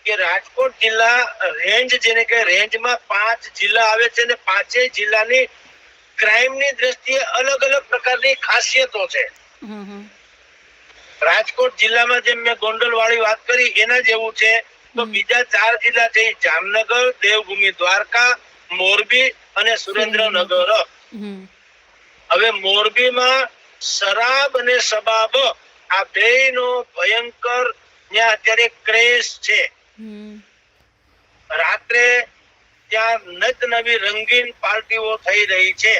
કે રાજકોટ જિલ્લા રેન્જ જેને કે રેન્જમાં 5 જિલ્લા આવે છે અને 5 જિલ્લાની ક્રાઇમની દ્રષ્ટિએ અલગ અલગ પ્રકારની ખાસિયતો છે. રાજકોટ જિલ્લામાં જેમ મેં ગોંડલ વાળી વાત કરી એના જેવું છે. તો બીજા 4 જિલ્લા છે જામનગર, દેવભૂમિ દ્વારકા, મોરબી અને સુરેન્દ્રનગર. હવે મોરબીમાં શરાબ અને શબાબ આ બેયનો ભયંકર ત્યાં અત્યારે ક્રેઝ છે. રાત્રે ત્યાં નત નવી રંગીન પાર્ટીઓ થઈ રહી છે.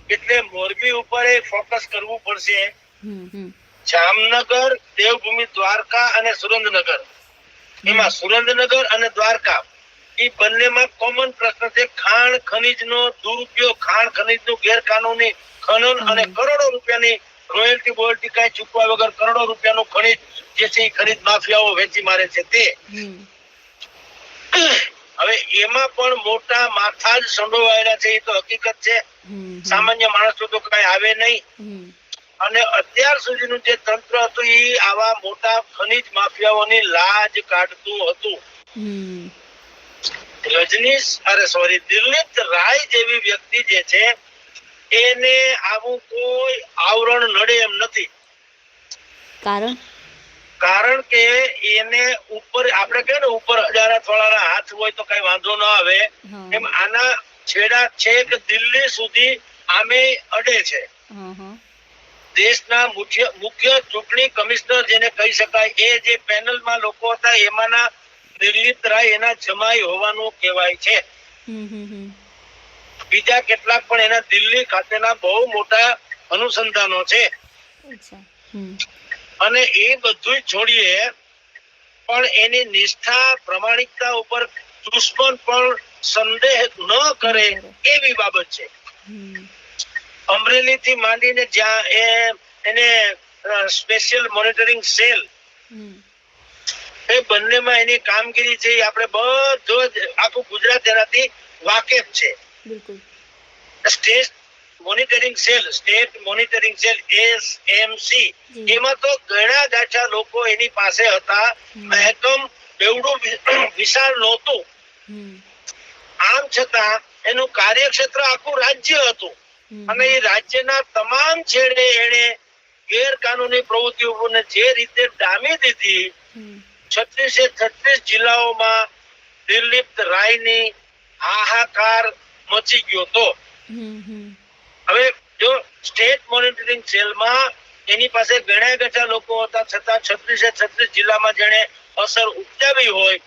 એટલે મોરબી ઉપર ફોકસ કરવું પડશે. જામનગર, દેવભૂમિ દ્વારકા અને સુરેન્દ્રનગર, એમાં સુરેન્દ્રનગર અને દ્વારકા એ બંનેમાં કોમન પ્રશ્ન છે ખાણ ખનીજનો દુરુપયોગ, ખાણ ખનીજનું ગેરકાનૂની ખનન અને કરોડો રૂપિયાની રોયલ્ટી બોયલ્ટી કઈ ચૂકવા વગર કરોડો રૂપિયાનું ખનીજ જે છે એ ખનીજ માફિયાઓ વેચી મારે છે તે. હવે એમાં પણ મોટા માથા જ સંડોવાયેલા છે, એ તો હકીકત છે. સામાન્ય માણસો તો કઈ આવે નહીં. અને અત્યાર સુધીનું જે તંત્ર હતું એ આવા મોટા ખનીજ માફિયાઓની લાજ કાઢતું હતું. દિલીપ રાય જેવી વ્યક્તિ જે છે એને આવું કોઈ આવરણ નડે એમ નથી. કારણ કે એને ઉપર આપણે કહે ને ઉપર હજારા થોડાના હાથ હોય તો કઈ વાંધો ન આવે, એમ આના છેડા છેક દિલ્હી સુધી આમે અડે છે. દેશના મુખ્ય ચૂંટણી કમિશનર જેને કહી શકાય એ જે પેનલમાં લોકો હતા એમાંના દિલીપ રાય એના જમાઈ હોવાનું કહેવાય છે. બીજા કેટલાક પણ એના દિલ્હી ખાતેના બહુ મોટા અનુસંધાનો છે. અને એ બધું છોડીએ પણ એની નિષ્ઠા પ્રમાણિકતા ઉપર દુશ્મન પણ સંદેહ ન કરે એવી બાબત છે. અમરેલી થી માંડીને જ્યાં એને સ્પેશિયલ મોનિટરિંગ સેલ એ બંનેમાં એની કામગીરી છે આપણે બધો જ આખું ગુજરાત એનાથી વાકેફ છે. સ્ટેટ મોનિટરિંગ સેલ SMC એમાં તો ઘણા ગાંઠા લોકો એની પાસે હતા. મહેકમ એવડું વિશાળ નહોતું, આમ છતાં એનું કાર્યક્ષેત્ર આખું રાજ્ય હતું. અને એ રાજ્યના તમામ છેડે એને ગેરકાનૂની પ્રવૃત્તિઓને જે રીતે ડામી દીધી, 36 જિલ્લાઓમાં દિલીપ રાયની હાહાકાર મચી ગયો તો. હવે જો સ્ટેટ મોનિટરિંગ સેલમાં એની પાસે ઘણા ગઠા લોકો હતા છતાં 36 જિલ્લામાં જેને અસર ઉપજાવી હોય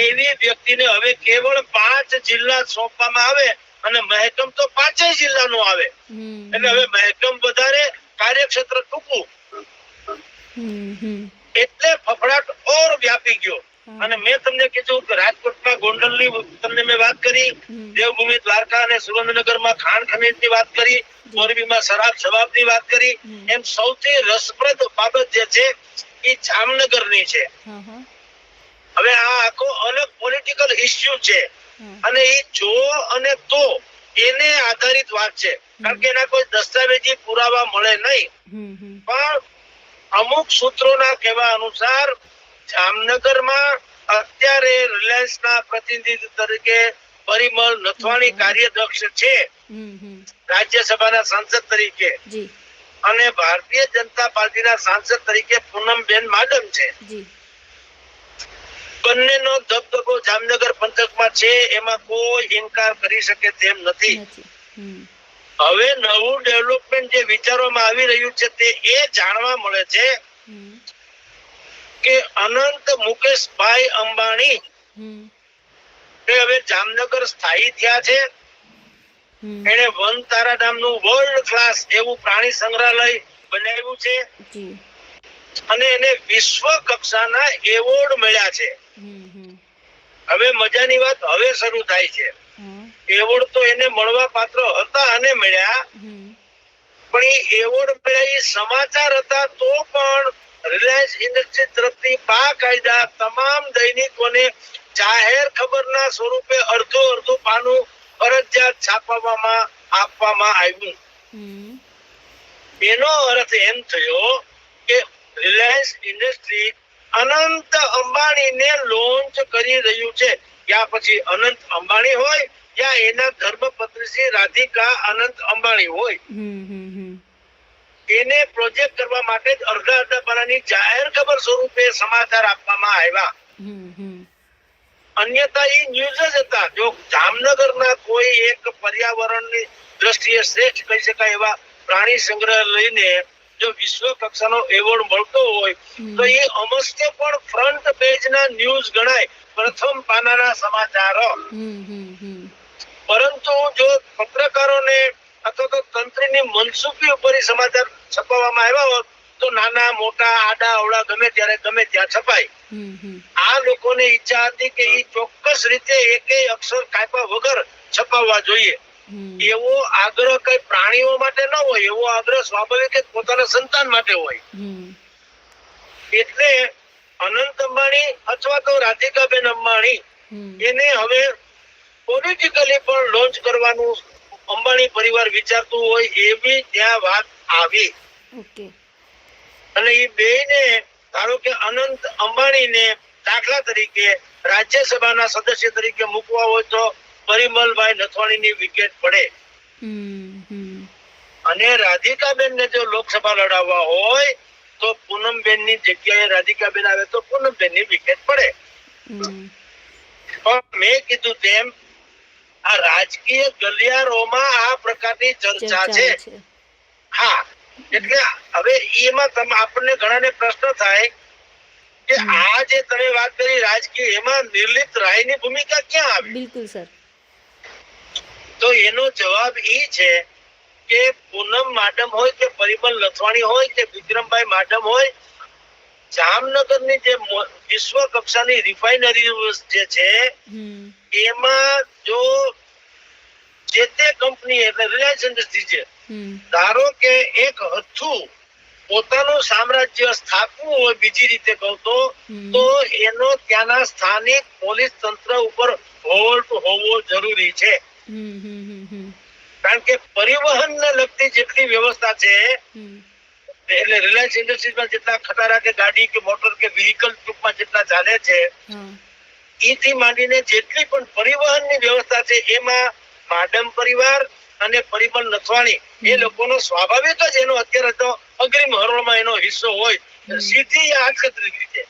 એવી વ્યક્તિને હવે કેવળ 5 જિલ્લા સોંપવામાં આવે અને મહેકમ તો 5 જિલ્લાનું આવે. એટલે હવે મહેકમ વધારે, કાર્યક્ષેત્ર ટૂંકું, એટલે ફફડાટ ઓર વ્યાપી ગયો. અને મેં તમને કીધું કે રાજકોટમાં ગોંડલની તમને મેં વાત કરી, દેવભૂમિ દ્વારકા અને સુરેન્દ્રનગરમાં ખાણ ખનીજની વાત કરી, મોરબીમાં શરાબ શબાબની વાત કરી, એમ સૌથી રસપ્રદ બાબત જે છે એ જામનગરની છે. હવે આ આખો અલગ પોલિટિકલ ઇશ્યુ છે અને એ જો અને તો એને આધારિત વાત છે, કારણ કે એના કોઈ દસ્તાવેજી પુરાવા મળે નહીં. પણ અમુક સૂત્રોના કહેવા અનુસાર જામનગરમાં અત્યારે રિલાયન્સના પ્રતિનિધિ તરીકે પરિમલ નથવાણી કાર્યદક્ષ છે, રાજ્યસભાના સાંસદ તરીકે, અને ભારતીય જનતા પાર્ટીના સાંસદ તરીકે પૂનમબેન માડમ છે. બંનેનો દબદબો જામનગર પંથકમાં છે, એમાં કોઈ ઇનકાર કરી શકે તેમ નથી. હવે નવું ડેવલપમેન્ટ જે વિચારવામાં આવી રહ્યું છે તે એ જાણવા મળે છે કે અનંત મુકેશભાઈ અંબાણી હવે જામનગર સ્થાયી થયા છે. એને વન તારા નામનું વર્લ્ડ ક્લાસ એવું પ્રાણી સંગ્રહાલય બનાવ્યું છે અને એને વિશ્વ કક્ષાના એવોર્ડ મળ્યા છે. હવે મજાની વાત હવે શરૂ થાય છે. એવોર્ડ તો એને મળવા પાત્ર હતા અને મળ્યા, પણ એ એવોર્ડ મળ્યા એ સમાચાર હતા તો પણ રિલાયન્સ ઇન્ડસ્ટ્રી તરફથી બાકાયદા તમામ દૈનિકોને જાહેર ખબરના સ્વરૂપે અડધું પાનું ફરજિયાત છાપવામાં આપવામાં આવ્યું. એનો અર્થ એમ થયો કે રિલાયન્સ ઇન્ડસ્ટ્રી અનંત અંબાણીને લોન્ચ કરી રહ્યું છે. યા પછી અનંત અંબાણી હોય યા એના ધર્મપત્ની શ્રી રાધિકા અનંત અંબાણી હોય, એને પ્રોજેક્ટ કરવા માટે જ અડધા પાનાની જાહેર ખબર સ્વરૂપે સમાચાર આપવામાં આવ્યા. અન્યથા એ ન્યૂઝ જ હતા. જો જામનગરના કોઈ એક પર્યાવરણની દ્રષ્ટિએ શ્રેષ્ઠ કહી શકાય એવા પ્રાણી સંગ્રહાલયને જો વિશ્વ કક્ષાનો એવોર્ડ મળતો હોય તો એ અમસ્તે પણ ફ્રન્ટ પેજના ન્યૂઝ ગણાય, પ્રથમ પાનાના સમાચારો. પરંતુ જો પત્રકારોને અથવા તો તંત્રની મનસુખી ઉપર સમાચાર છપાવવામાં આવ્યા હોત તો નાના મોટા આડા અવળા ગમે ત્યારે ગમે ત્યાં છપાય. આ લોકોને ઈચ્છા હતી કે એ ચોક્કસ રીતે એકેય અક્ષર કાપ્યા વગર છપાવવા જોઈએ. એવો આગ્રહ કઈ પ્રાણીઓ માટે ન હોય, એવો આગ્રહ સ્વાભાવિક જ પોતાના સંતાન માટે હોય. એટલે અનંત અંબાણી અથવા તો રાધિકાબેન અંબાણી એને હવે પોલિટિકલી પણ લોન્ચ કરવાનું અંબાણી પરિવાર વિચારતું હોય એવી ત્યાં વાત આવી. અને એ બેને ધારો કે અનંત અંબાણીને દાખલા તરીકે રાજ્યસભાના સદસ્ય તરીકે મૂકવા હોય તો પરિમલભાઈ નથવાણીની વિકેટ પડે, અને રાધિકાબેન ને જો લોકસભા લડાવવા હોય તો પૂનમબેન ની જગ્યાએ રાધિકાબેન આવે તો પૂનમબેન ની વિકેટ પડે. પણ મેં કીધું તેમ આ રાજકીય ગલિયારોમાં આ પ્રકારની ચર્ચા છે. હા, એટલે હવે એમાં આપણને ઘણાને પ્રશ્ન થાય કે આ જે તમે વાત કરી રાજકીય, એમાં નિર્લિપ્ત રાયની ભૂમિકા ક્યાં આવી? બિલકુલ સર. તો એનો જવાબ એ છે કે પૂનમ માડમ હોય કે પરિમલ નથવાણી હોય કે વિક્રમભાઈ માડમ હોય, જામનગરની જે વિશ્વ કક્ષાની રિફાઇનરી જે છે એમાં જો જે તે કંપની એટલે રિલાયન્સ ઇન્ડસ્ટ્રી છે, ધારો કે એક હથું પોતાનું સામ્રાજ્ય સ્થાપવું હોય બીજી રીતે કહું તો એનો ત્યાંના સ્થાનિક પોલીસ તંત્ર ઉપર હોલ્ડ હોવો જરૂરી છે. કારણ કે પરિવહન ને લગતી જેટલી વ્યવસ્થા છે એટલે રિલાયન્સ ઇન્ડસ્ટ્રીઝમાં જેટલા ખટારા કે ગાડી કે મોટર કે વ્હીકલ ટૂંકમાં જેટલા ચાલે છે એથી માંડીને જેટલી પણ પરિવહનની વ્યવસ્થા છે એમાં માડમ પરિવાર અને પરિમલ નથવાણી એ લોકોનો સ્વાભાવિક જ એનો અત્યારે તો અગ્રિમ હરોળમાં એનો હિસ્સો હોય, સીધી આડકતરી રીતે.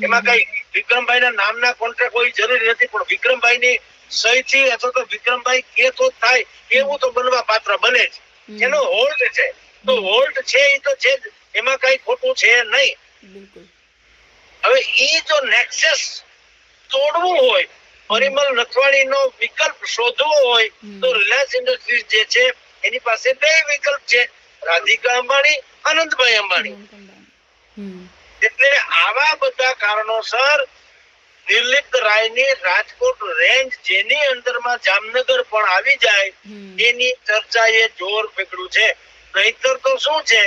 એમાં કઈ વિક્રમભાઈ ના નામના કોન્ટ્રાક્ટ હોય જરૂરી નથી, પણ વિક્રમભાઈ ની સહી થી અથવા તો વિક્રમભાઈ કે તો થાય એવું તો બનવા પાત્ર બને જ. એનો હોલ્ડ છે તો હોલ્ડ છે એ તો છે જ, એમાં કઈ ખોટું છે નહીં. હવે એ જો નેક્સસ તોડવું હોય, પરિમલ નથવાણી નો વિકલ્પ શોધવો હોય તો રિલાયન્સ ઇન્ડસ્ટ્રીઝ જે છે એની પાસે બે વિકલ્પ છે, રાધિકા અંબાણી, આનંદભાઈ અંબાણી. એટલે આવા બધા કારણોસર નિર્લિપ્ત રાયની રાજકોટ રેન્જ જેની અંદરમાં જામનગર પણ આવી જાય એની ચર્ચાએ જોર પકડ્યું છે. નહીતર તો શું છે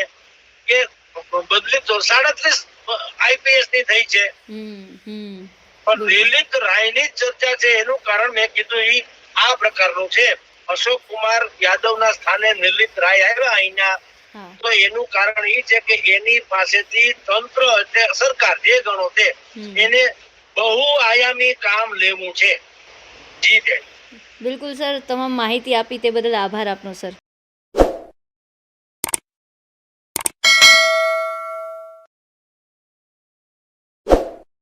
કે બદલી તો 37 આઈપીએસ ની થઈ છે, પણ નિર્લિપ્ત રાયની ચર્ચા છે. એનું કારણ મેં કીધું એ આ પ્રકારનું છે. અશોક કુમાર યાદવના સ્થાને નિર્લિપ્ત રાય આવ્યા અહીંયા, તો એનું કારણ એ છે કે એની પાસેથી તંત્ર એટલે સરકાર જે ગણો તે એને બહુ આયામી કામ લેવું છે. જી બેન. બિલકુલ સર, તમામ માહિતી આપી તે બદલ આભાર આપનો સર.